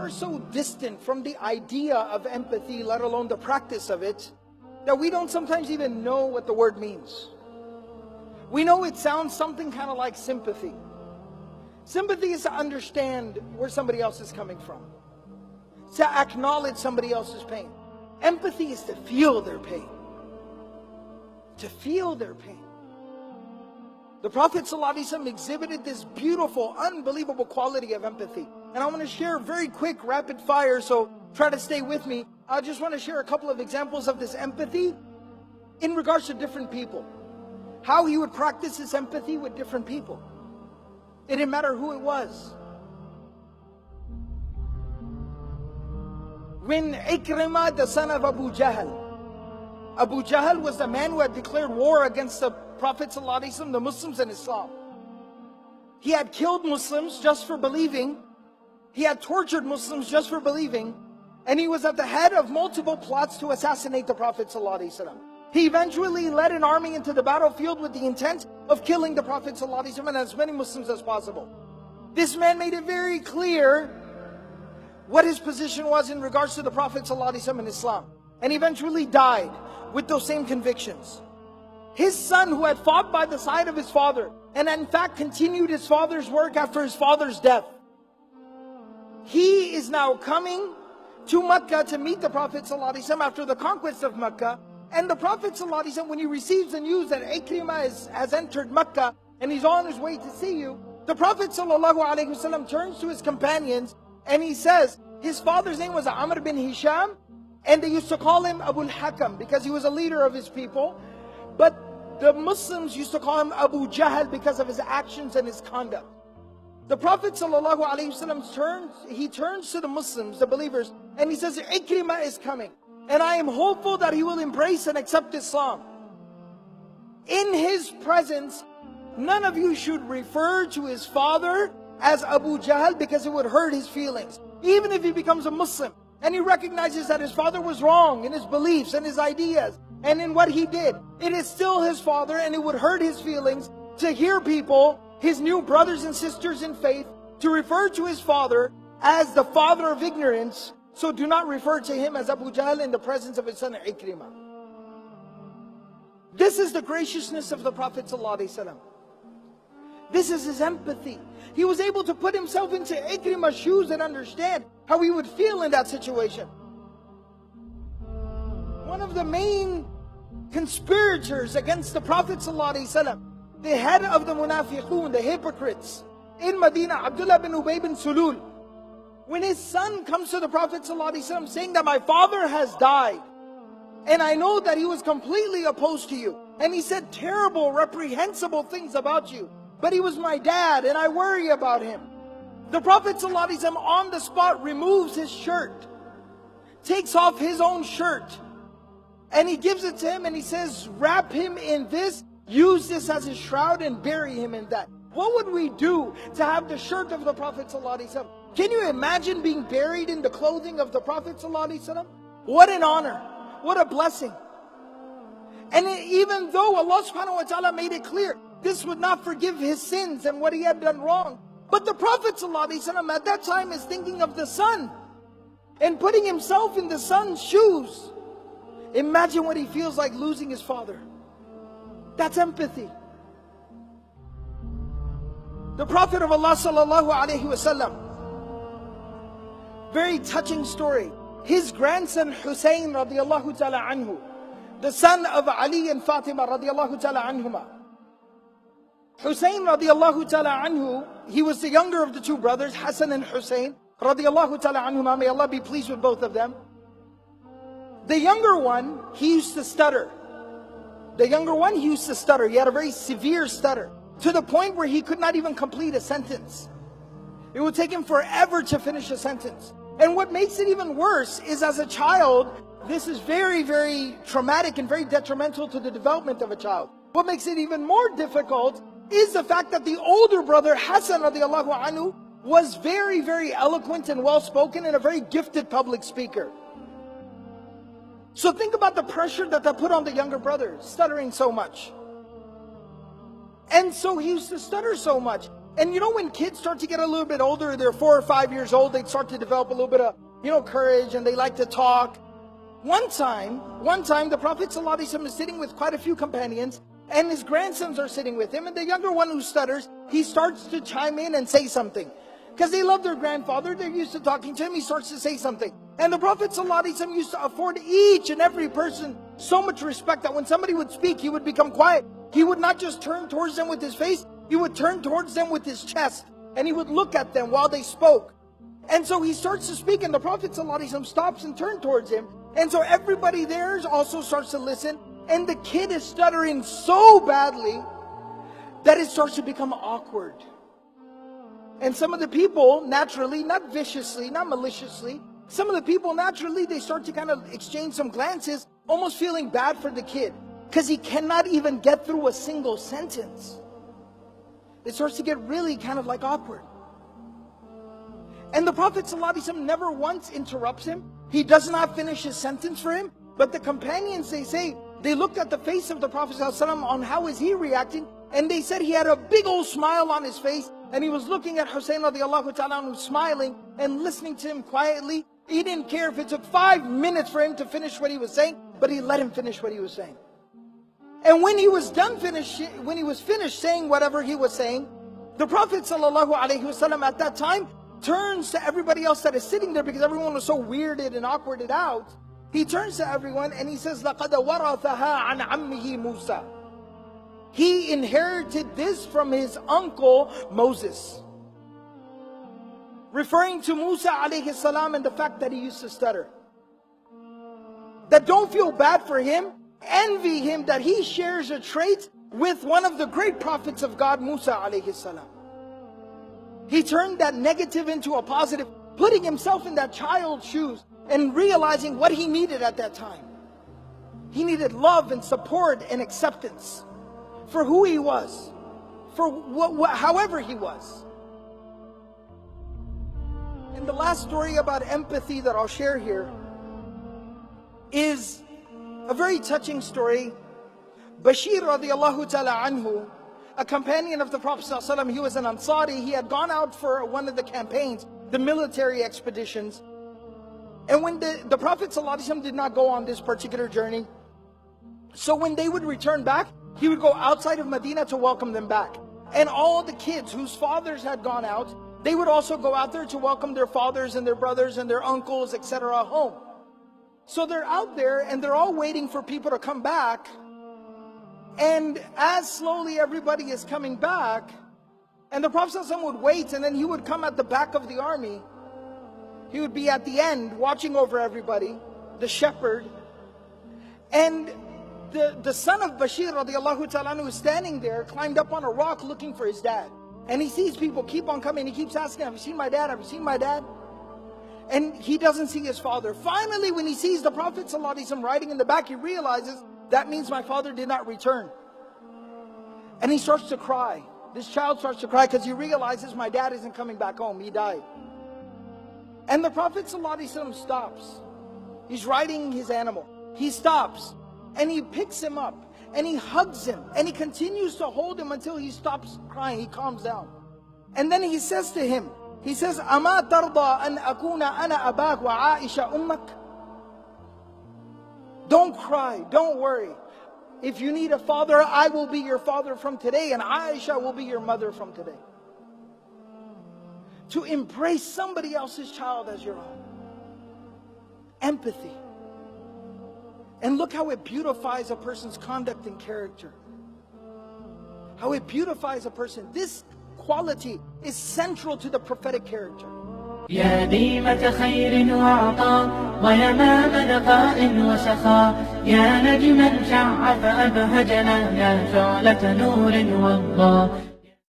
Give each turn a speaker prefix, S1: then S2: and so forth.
S1: are so distant from the idea of empathy, let alone the practice of it, that we don't sometimes even know what the word means. We know it sounds something kind of like sympathy. Sympathy is to understand where somebody else is coming from, to acknowledge somebody else's pain. Empathy is to feel their pain. To feel their pain. The Prophet ﷺ exhibited this beautiful, unbelievable quality of empathy. And I want to share very quick, rapid fire, so try to stay with me. I just want to share a couple of examples of this empathy in regards to different people. How he would practice this empathy with different people. It didn't matter who it was. When Ikrimah, the son of Abu Jahl was the man who had declared war against the Prophet ﷺ, the Muslims and Islam. He had killed Muslims just for believing. He had tortured Muslims just for believing. And he was at the head of multiple plots to assassinate the Prophet ﷺ. He eventually led an army into the battlefield with the intent of killing the Prophet ﷺ and as many Muslims as possible. This man made it very clear what his position was in regards to the Prophet ﷺ and Islam. And eventually died with those same convictions. His son, who had fought by the side of his father, and in fact continued his father's work after his father's death, he is now coming to Mecca to meet the Prophet ﷺ after the conquest of Mecca. And the Prophet ﷺ, when he receives the news that Ikrimah has entered Mecca and he's on his way to see you, the Prophet ﷺ turns to his companions and he says, his father's name was Amr bin Hisham, and they used to call him Abu al-Hakam because he was a leader of his people. But the Muslims used to call him Abu Jahl because of his actions and his conduct. The Prophet ﷺ turns to the Muslims, the believers, and he says, Ikrimah is coming. And I am hopeful that he will embrace and accept Islam. In his presence, none of you should refer to his father as Abu Jahl because it would hurt his feelings. Even if he becomes a Muslim and he recognizes that his father was wrong in his beliefs and his ideas and in what he did, it is still his father and it would hurt his feelings to hear people, his new brothers and sisters in faith, to refer to his father as the father of ignorance. So do not refer to him as Abu Jahl in the presence of his son Ikrimah. This is the graciousness of the Prophet ﷺ. This is his empathy. He was able to put himself into Ikrimah's shoes and understand how he would feel in that situation. One of the main conspirators against the Prophet ﷺ, the head of the Munafiqun, the hypocrites in Medina, Abdullah bin Ubay bin Sulul, when his son comes to the Prophet ﷺ saying that my father has died, and I know that he was completely opposed to you, and he said terrible, reprehensible things about you, but he was my dad and I worry about him. The Prophet ﷺ on the spot removes his shirt, takes off his own shirt, and he gives it to him and he says, wrap him in this, use this as his shroud and bury him in that. What would we do to have the shirt of the Prophet ﷺ? Can you imagine being buried in the clothing of the Prophet ﷺ? What an honor. What a blessing. And even though Allah subhanahu wa ta'ala made it clear, this would not forgive his sins and what he had done wrong. But the Prophet ﷺ at that time is thinking of the son and putting himself in the son's shoes. Imagine what he feels like losing his father. That's empathy. The Prophet of Allah sallallahu alaihi wasallam, very touching story. His grandson Hussein radiallahu ta'ala anhu, the son of Ali and Fatima radiallahu ta'ala anhuma. Hussein radiallahu ta'ala anhu, he was the younger of the two brothers, Hassan and Hussein radiallahu ta'ala anhuma. May Allah be pleased with both of them. The younger one, he used to stutter. He had a very severe stutter, to the point where he could not even complete a sentence. It would take him forever to finish a sentence. And what makes it even worse is, as a child, this is very, very traumatic and very detrimental to the development of a child. What makes it even more difficult is the fact that the older brother, Hassan radiallahu anhu, was very, very eloquent and well-spoken and a very gifted public speaker. So think about the pressure that put on the younger brother, stuttering so much. And so he used to stutter so much. And you know, when kids start to get a little bit older, they're 4 or 5 years old, they start to develop a little bit of, courage, and they like to talk. One time, the Prophet ﷺ is sitting with quite a few companions, and his grandsons are sitting with him, and the younger one who stutters, he starts to chime in and say something. Because they love their grandfather, they're used to talking to him, he starts to say something. And the Prophet ﷺ used to afford each and every person so much respect that when somebody would speak, he would become quiet. He would not just turn towards them with his face, he would turn towards them with his chest, and he would look at them while they spoke. And so he starts to speak, and the Prophet ﷺ stops and turns towards him. And so everybody there also starts to listen, and the kid is stuttering so badly that it starts to become awkward. And some of the people naturally, not viciously, not maliciously, some of the people naturally, they start to kind of exchange some glances, almost feeling bad for the kid, because he cannot even get through a single sentence. It starts to get really kind of like awkward. And the Prophet ﷺ never once interrupts him. He does not finish his sentence for him. But the companions, they say, they looked at the face of the Prophet ﷺ on how is he reacting. And they said he had a big old smile on his face. And he was looking at Hussein radiallahu ta'ala anhu, smiling and listening to him quietly. He didn't care if it took 5 minutes for him to finish what he was saying, but he let him finish what he was saying. And when he was finished saying whatever he was saying, the Prophet ﷺ at that time turns to everybody else that is sitting there, because everyone was so weirded and awkwarded out. He turns to everyone and he says, لَقَدْ وَرَثَهَا عَنْ عَمِّهِ مُوسَى. He inherited this from his uncle Moses. Referring to Musa alayhi salam and the fact that he used to stutter. That don't feel bad for him, envy him that he shares a trait with one of the great prophets of God, Musa alayhi salam. He turned that negative into a positive, putting himself in that child's shoes and realizing what he needed at that time. He needed love and support and acceptance for who he was, for however he was. And the last story about empathy that I'll share here is a very touching story. Bashir radiallahu ta'ala anhu, a companion of the Prophet ﷺ, he was an Ansari. He had gone out for one of the campaigns, the military expeditions. And when the Prophet ﷺ did not go on this particular journey, so when they would return back, he would go outside of Medina to welcome them back. And all the kids whose fathers had gone out, they would also go out there to welcome their fathers and their brothers and their uncles, etc. home. So they're out there and they're all waiting for people to come back. And as slowly everybody is coming back, and the Prophet ﷺ would wait, and then he would come at the back of the army. He would be at the end watching over everybody, the shepherd. And the son of Bashir radiallahu ta'ala anhu is standing there, climbed up on a rock looking for his dad. And he sees people keep on coming. He keeps asking, have you seen my dad? Have you seen my dad? And he doesn't see his father. Finally, when he sees the Prophet ﷺ riding in the back, he realizes, that means my father did not return. And he starts to cry. This child starts to cry because he realizes my dad isn't coming back home. He died. And the Prophet ﷺ stops. He's riding his animal. He stops and he picks him up and he hugs him and he continues to hold him until he stops crying. He calms down. And then he says to him, he says, أَمَا تَرْضَى أَنْ أَكُونَ أَنَا أَبَاكَ وَعَائِشَ أُمَّكَ. Don't cry, don't worry. If you need a father, I will be your father from today, and Aisha will be your mother from today. To embrace somebody else's child as your own. Empathy. And look how it beautifies a person's conduct and character. How it beautifies a person. This quality is central to the prophetic character.
S2: يا ديمة خير وعطاء ويمام نقاء وسخاء يا نجما شع فأبهجنا يا شعلة نور والله